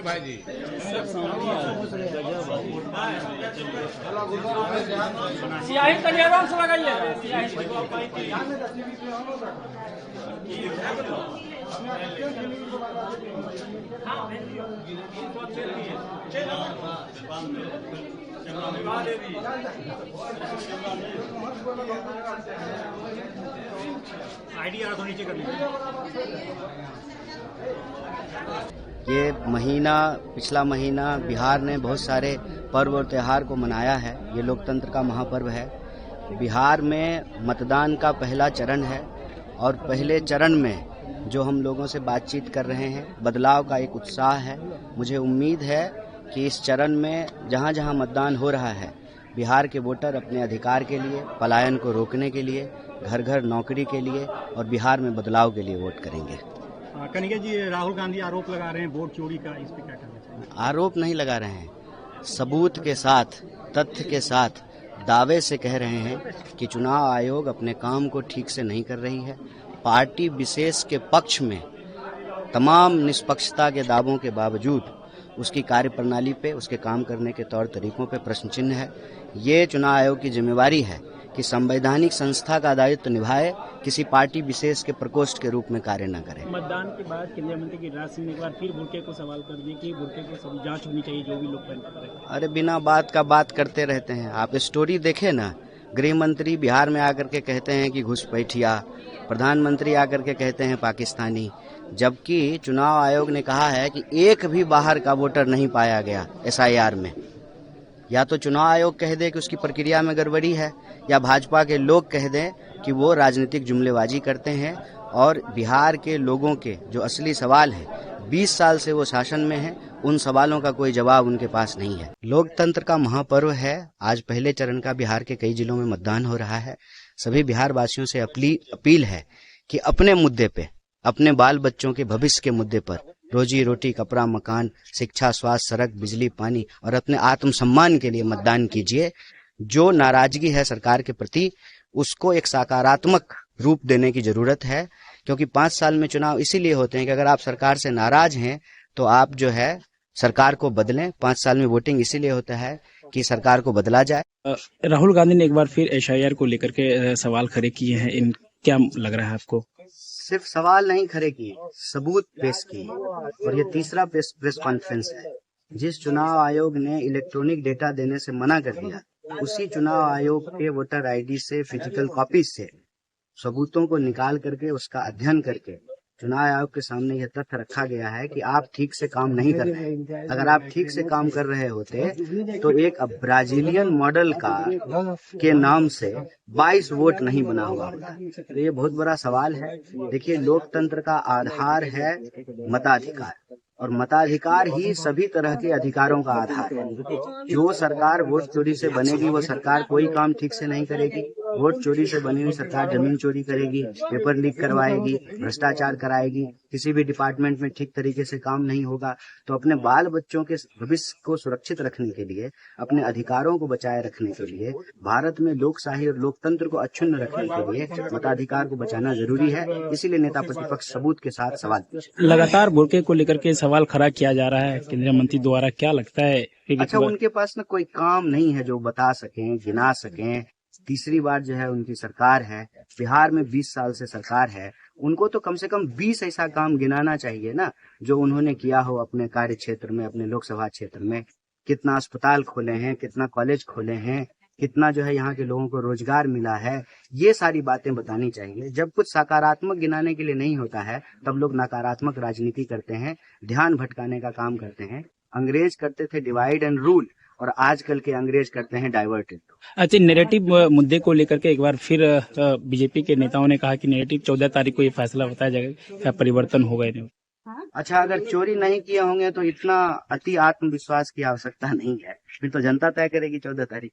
भाई जी सियाही तनी आराम से लगाइए। आईडी नीचे कर ये महीना, पिछला महीना बिहार ने बहुत सारे पर्व और त्यौहार को मनाया है। ये लोकतंत्र का महापर्व है। बिहार में मतदान का पहला चरण है और पहले चरण में जो हम लोगों से बातचीत कर रहे हैं, बदलाव का एक उत्साह है। मुझे उम्मीद है कि इस चरण में जहां जहां मतदान हो रहा है, बिहार के वोटर अपने अधिकार के लिए, पलायन को रोकने के लिए, घर घर नौकरी के लिए और बिहार में बदलाव के लिए वोट करेंगे। कन्हैया जी, राहुल गांधी आरोप लगा रहे हैं वोट चोरी का, इस पे क्या कहना चाहिए? आरोप नहीं लगा रहे हैं, सबूत के साथ, तथ्य के साथ दावे से कह रहे हैं कि चुनाव आयोग अपने काम को ठीक से नहीं कर रही है। पार्टी विशेष के पक्ष में तमाम निष्पक्षता के दावों के बावजूद उसकी कार्यप्रणाली पे, उसके काम करने के तौर तरीकों पे प्रश्न चिन्ह है। ये चुनाव आयोग की जिम्मेवारी है कि संवैधानिक संस्था का दायित्व निभाए, किसी पार्टी विशेष के प्रकोष्ठ के रूप में कार्य न करे। मतदान के बाद केंद्रीय मंत्री गिरिराज सिंह ने एक बार फिर बुर्के को सवाल कर दिया कि बुर्के की सभी जांच होनी चाहिए, जो भी लोग पहन कर रहे हैं। अरे बिना बात का बात करते रहते हैं। आप स्टोरी देखे ना, गृह मंत्री बिहार में आकर के कहते हैं कि घुसपैठिया, प्रधानमंत्री आकर के कहते हैं पाकिस्तानी, जबकि चुनाव आयोग ने कहा है कि एक भी बाहर का वोटर नहीं पाया गया एसआईआर में। या तो चुनाव आयोग कह दे कि उसकी प्रक्रिया में गड़बड़ी है, या भाजपा के लोग कह दें कि वो राजनीतिक जुमलेबाजी करते हैं। और बिहार के लोगों के जो असली सवाल हैं, 20 साल से वो शासन में हैं, उन सवालों का कोई जवाब उनके पास नहीं है। लोकतंत्र का महापर्व है। आज पहले चरण का बिहार के कई जिलों में मतदान हो रहा है। सभी बिहार वासियों से अपील है कि अपने मुद्दे पे, अपने बाल बच्चों के भविष्य के मुद्दे पर, रोजी रोटी, कपड़ा, मकान, शिक्षा, स्वास्थ्य, सड़क, बिजली, पानी और अपने आत्मसम्मान के लिए मतदान कीजिए। जो नाराजगी है सरकार के प्रति, उसको एक सकारात्मक रूप देने की जरूरत है, क्योंकि 5 साल में चुनाव इसीलिए होते हैं कि अगर आप सरकार से नाराज हैं तो आप जो है सरकार को बदलें। 5 साल में वोटिंग इसीलिए होता है कि सरकार को बदला जाए। राहुल गांधी ने एक बार फिर एसआईआर को लेकर के सवाल खड़े किए हैं, इन क्या लग रहा है आपको? सिर्फ सवाल नहीं खड़े किए, सबूत पेश किए। और ये तीसरा प्रेस कॉन्फ्रेंस है। जिस चुनाव आयोग ने इलेक्ट्रॉनिक डेटा देने से मना कर दिया, उसी चुनाव आयोग के वोटर आईडी से, फिजिकल कॉपी से सबूतों को निकाल करके, उसका अध्ययन करके चुनाव आयोग के सामने यह तथ्य रखा गया है कि आप ठीक से काम नहीं कर रहे। अगर आप ठीक से काम कर रहे होते तो एक ब्राजीलियन मॉडल के नाम से 22 वोट नहीं बना हुआ होता। तो ये बहुत बड़ा सवाल है। देखिए, लोकतंत्र का आधार है मताधिकार, और मताधिकार ही सभी तरह के अधिकारों का आधार है। जो सरकार वोट चोरी से बनेगी, वो सरकार कोई काम ठीक से नहीं करेगी। वोट चोरी से बनी हुई सरकार जमीन चोरी करेगी, पेपर लीक करवाएगी, भ्रष्टाचार कराएगी, किसी भी डिपार्टमेंट में ठीक तरीके से काम नहीं होगा। तो अपने बाल बच्चों के भविष्य को सुरक्षित रखने के लिए, अपने अधिकारों को बचाए रखने के लिए, भारत में लोकशाही और लोकतंत्र को अक्षुण्ण रखने के लिए मताधिकार को बचाना जरूरी है। इसीलिए नेता प्रतिपक्ष सबूत के साथ सवाल पूछे। लगातार बुर्के को लेकर के सवाल खड़ा किया जा रहा है केंद्रीय मंत्री द्वारा, क्या लगता है? अच्छा, उनके पास ना कोई काम नहीं है जो बता सकें, गिना सकें। तीसरी बार जो है उनकी सरकार है, बिहार में 20 साल से सरकार है। उनको तो कम से कम 20 ऐसा काम गिनाना चाहिए ना, जो उन्होंने किया हो अपने कार्य क्षेत्र में, अपने लोकसभा क्षेत्र में। कितना अस्पताल खोले हैं, कितना कॉलेज खोले हैं, कितना जो है यहाँ के लोगों को रोजगार मिला है, ये सारी बातें बतानी चाहिए। जब कुछ सकारात्मक गिनाने के लिए नहीं होता है, तब लोग नकारात्मक राजनीति करते हैं, ध्यान भटकाने का काम करते हैं। अंग्रेज करते थे डिवाइड एंड रूल, और आजकल के अंग्रेज करते हैं डाइवर्ट एंड रूल। अच्छा, नैरेटिव मुद्दे को लेकर के एक बार फिर बीजेपी के नेताओं ने कहा कि नैरेटिव 14 तारीख को ये फैसला बताया जाएगा, क्या परिवर्तन हो गए? अच्छा, अगर चोरी नहीं किए होंगे तो इतना अति आत्मविश्वास की आवश्यकता नहीं है, फिर तो जनता तय करेगी 14 तारीख।